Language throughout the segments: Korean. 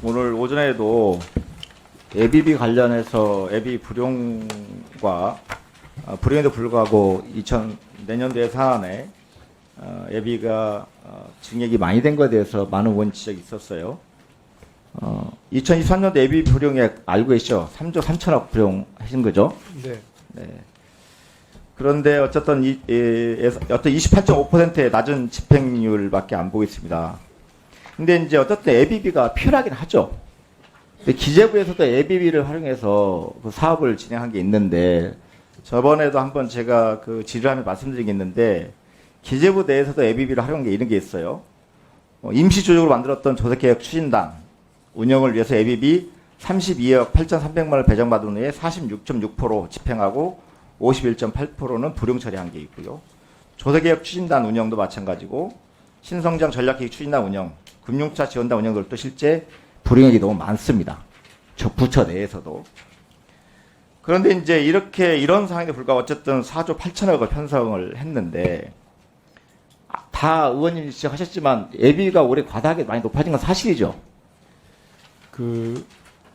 오늘 오전에도 예비비 관련해서 예비 불용과 불용에도 불구하고 내년도 예산안에 예비가 증액이 많이 된 것에 대해서 많은 의원 지적이 있었어요. 2023년도 예비 불용액 알고 계시죠? 3조 3천억 불용하신 거죠? 네. 네. 그런데 어쨌든 28.5%의 낮은 집행률밖에 안 보고 있습니다. 근데 이제 어쨌든 예비비가 필요하긴 하죠. 근데 기재부에서도 예비비를 활용해서 그 사업을 진행한 게 있는데, 저번에도 한번 제가 그 질의하면서 말씀드린 게 있는데, 기재부 내에서도 예비비를 활용한 게 이런 게 있어요. 임시조직으로 만들었던 조색개혁 추진단 운영을 위해서 예비비 32억 8,300만 원을 배정받은 후에 46.6% 집행하고 51.8%는 불용 처리한 게 있고요. 조색개혁 추진단 운영도 마찬가지고 신성장 전략계획 추진단 운영, 금융차 지원단 운영들도 실제 불용액이 너무 많습니다. 저 부처 내에서도. 그런데 이제 이런 상황에 불구하고 어쨌든 4조 8천억을 편성을 했는데, 다 의원님이 지적하셨지만 예비가 올해 과다하게 많이 높아진 건 사실이죠. 그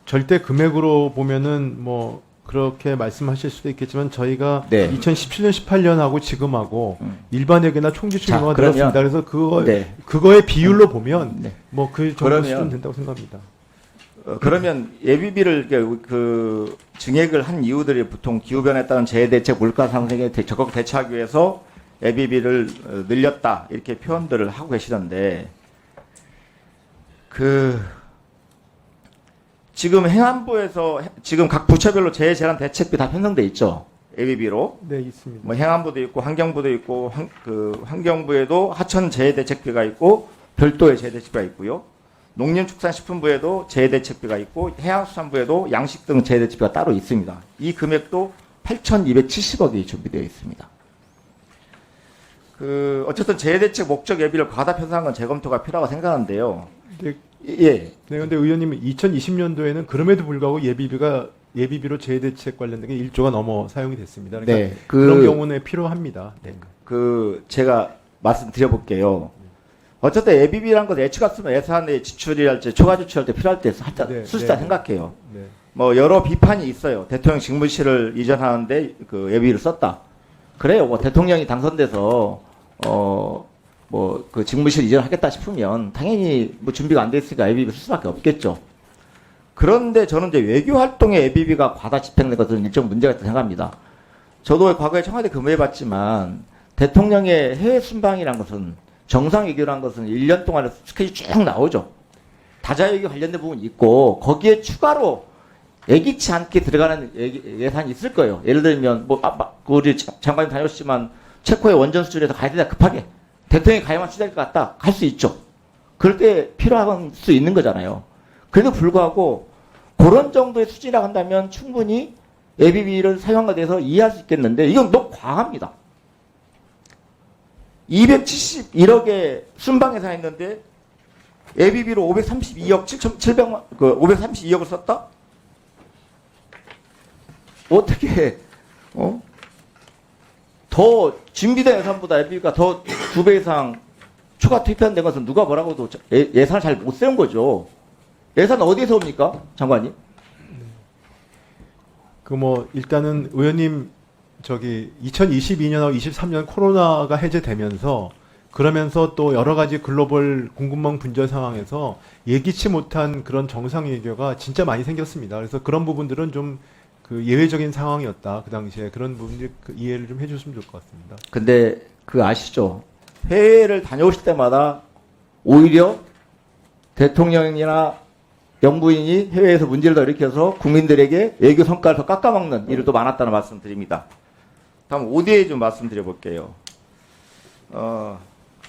절대 금액으로 보면은 뭐 그렇게 말씀하실 수도 있겠지만 저희가 네. 2017년 18년하고 지금하고 일반액이나 총지출료가 들었습니다. 그래서 그거의 비율로 보면 뭐 그 정도 수준 된다고 생각합니다. 그러면 예비비를 그 증액을 한 이유들이 보통 기후변화에 따른 재해대책, 물가 상승에 적극 대처하기 위해서 예비비를 늘렸다 이렇게 표현들을 하고 계시던데, 지금 행안부에서 지금 각 부처별로 재해재난 대책비 다 편성돼 있죠. 예비비로. 네, 있습니다. 뭐 행안부도 있고 환경부도 있고 환경부에도 하천 재해대책비가 있고 별도의 재해대책비가 있고요. 농림축산식품부에도 재해대책비가 있고 해양수산부에도 양식 등 재해대책비가 따로 있습니다. 이 금액도 8,270억이 준비되어 있습니다. 어쨌든 재해대책 목적 예비를 과다 편성한 건 재검토가 필요하다고 생각하는데요. 네. 예. 네, 근데 의원님 2020년도에는 그럼에도 불구하고 예비비로 재해대책 관련된 게 1조가 넘어 사용이 됐습니다. 그러니까 네, 그런 경우는 필요합니다. 네. 제가 말씀드려볼게요. 어쨌든 예비비라는 건 예측했으면 예산의 지출이랄지 초과 지출할 때 필요할 때 쓸수있다 생각해요. 네. 뭐 여러 비판이 있어요. 대통령 직무실을 이전하는데 그 예비비를 썼다. 그래요. 뭐 대통령이 당선돼서 뭐 그 직무실 이전하겠다 싶으면 당연히 뭐 준비가 안 돼 있으니까 예비비 쓸 수밖에 없겠죠. 그런데 저는 이제 외교 활동에 예비비가 과다 집행된 것은 일정 문제가 있다고 생각합니다. 저도 과거에 청와대 근무해봤지만 대통령의 해외 순방이란 것은 정상 외교란 것은 1년 동안에 스케줄이 쭉 나오죠. 다자외교 관련된 부분이 있고 거기에 추가로 예기치 않게 들어가는 예산이 있을 거예요. 예를 들면 우리 장관님 다녀오셨지만 체코의 원전 수준에서 가야 되다 급하게 대통령이 가야만 수달릴 것 같다. 갈 수 있죠. 그럴 때 필요할 수 있는 거잖아요. 그래도 불구하고 그런 정도의 수준이라고 한다면 충분히 예비비를 사용한 것에 대해서 이해할 수 있겠는데 이건 너무 과합니다. 271억의 순방 예산했는데 예비비로 532억 7,700만 532억을 썼다? 어떻게 더 준비된 예산보다 예비비가 더 2배 이상 추가 투입된 것은 누가 뭐라고 해도 예산을 잘 못 세운 거죠. 예산 어디에서 옵니까, 장관님? 일단은 의원님 2022년하고 23년 코로나가 해제되면서 그러면서 또 여러 가지 글로벌 공급망 분절 상황에서 예기치 못한 그런 정상 외교가 진짜 많이 생겼습니다. 그래서 그런 부분들은 좀 예외적인 상황이었다. 그 당시에 그런 부분들 이해를 좀 해주시면 좋을 것 같습니다. 근데 아시죠? 해외를 다녀오실 때마다 오히려 대통령이나 영부인이 해외에서 문제를 더 일으켜서 국민들에게 외교 성과를 더 깎아먹는 일이 또 많았다는 말씀 드립니다. 다음 ODA 좀 말씀드려 볼게요.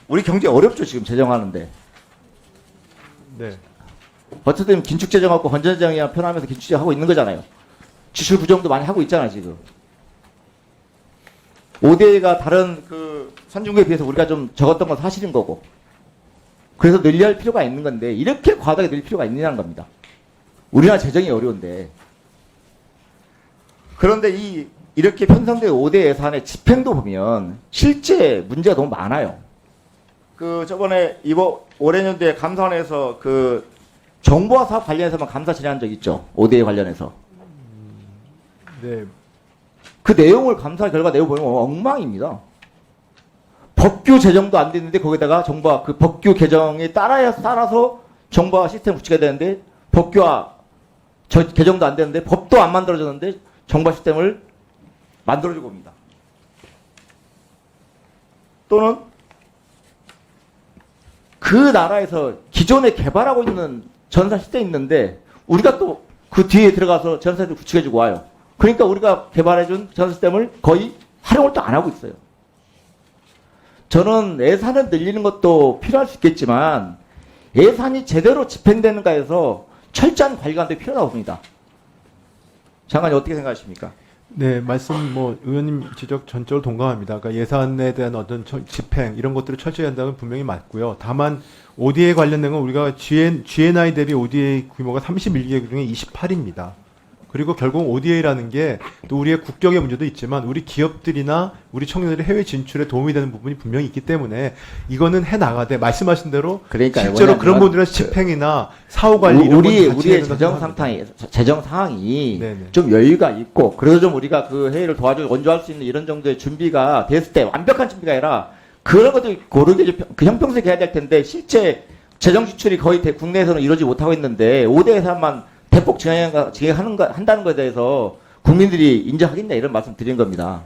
우리 경제 어렵죠, 지금 재정하는데. 네. 어쨌든 긴축재정하고 건전재정이랑 편하면서 긴축재정하고 있는 거잖아요. 지출 부정도 많이 하고 있잖아, 지금. ODA가 다른 선진국에 비해서 우리가 좀 적었던 건 사실인 거고. 그래서 늘려야 할 필요가 있는 건데, 이렇게 과다하게 늘릴 필요가 있느냐는 겁니다. 우리나라 재정이 어려운데. 그런데 이렇게 편성된 5대 예산의 집행도 보면 실제 문제가 너무 많아요. 저번에 올해 연도에 감사원에서 정보화 사업 관련해서만 감사 진행한 적 있죠. ODA 관련해서. 네. 그 내용을 감사 결과 내용 보면 엉망입니다. 법규 제정도 안 됐는데 거기다가 정보화 그 법규 개정에 따라서 정보화 시스템 구축해야 되는데 법규화 개정도 안 됐는데 법도 안 만들어졌는데 정보화 시스템을 만들어주고 옵니다. 또는 그 나라에서 기존에 개발하고 있는 전산 시스템이 있는데 우리가 또 그 뒤에 들어가서 전산 시스템을 구축해주고 와요. 그러니까 우리가 개발해준 전산 시스템을 거의 활용을 또 안 하고 있어요. 저는 예산을 늘리는 것도 필요할 수 있겠지만 예산이 제대로 집행되는가 해서 철저한 관리가 필요하다고 봅니다. 장관님 어떻게 생각하십니까? 네, 말씀 뭐 의원님 지적 전적으로 동감합니다. 그러니까 예산에 대한 어떤 집행 이런 것들을 철저히 한다는 건 분명히 맞고요. 다만 ODA 관련된 건 우리가 GNI 대비 ODA 규모가 31개 중에 28입니다. 그리고 결국 ODA라는 게 또 우리의 국격의 문제도 있지만 우리 기업들이나 우리 청년들의 해외 진출에 도움이 되는 부분이 분명히 있기 때문에 이거는 해 나가되 말씀하신 대로 그러니까요. 실제로 그런 부분들의 집행이나 사후 관리 이런 우리의 건 같이 해야 재정 된다고 생각합니다. 재정 상황이 네네. 좀 여유가 있고 그래도 좀 우리가 그 회의를 도와주고 원조할 수 있는 이런 정도의 준비가 됐을 때 완벽한 준비가 아니라 그런 것들 고르게 그 형평성에 해야 될 텐데 실제 재정 지출이 거의 국내에서는 이루어지지 못하고 있는데 5대 예산만 대폭 진행한다는 것에 대해서 국민들이 인정하겠냐 이런 말씀 드린 겁니다.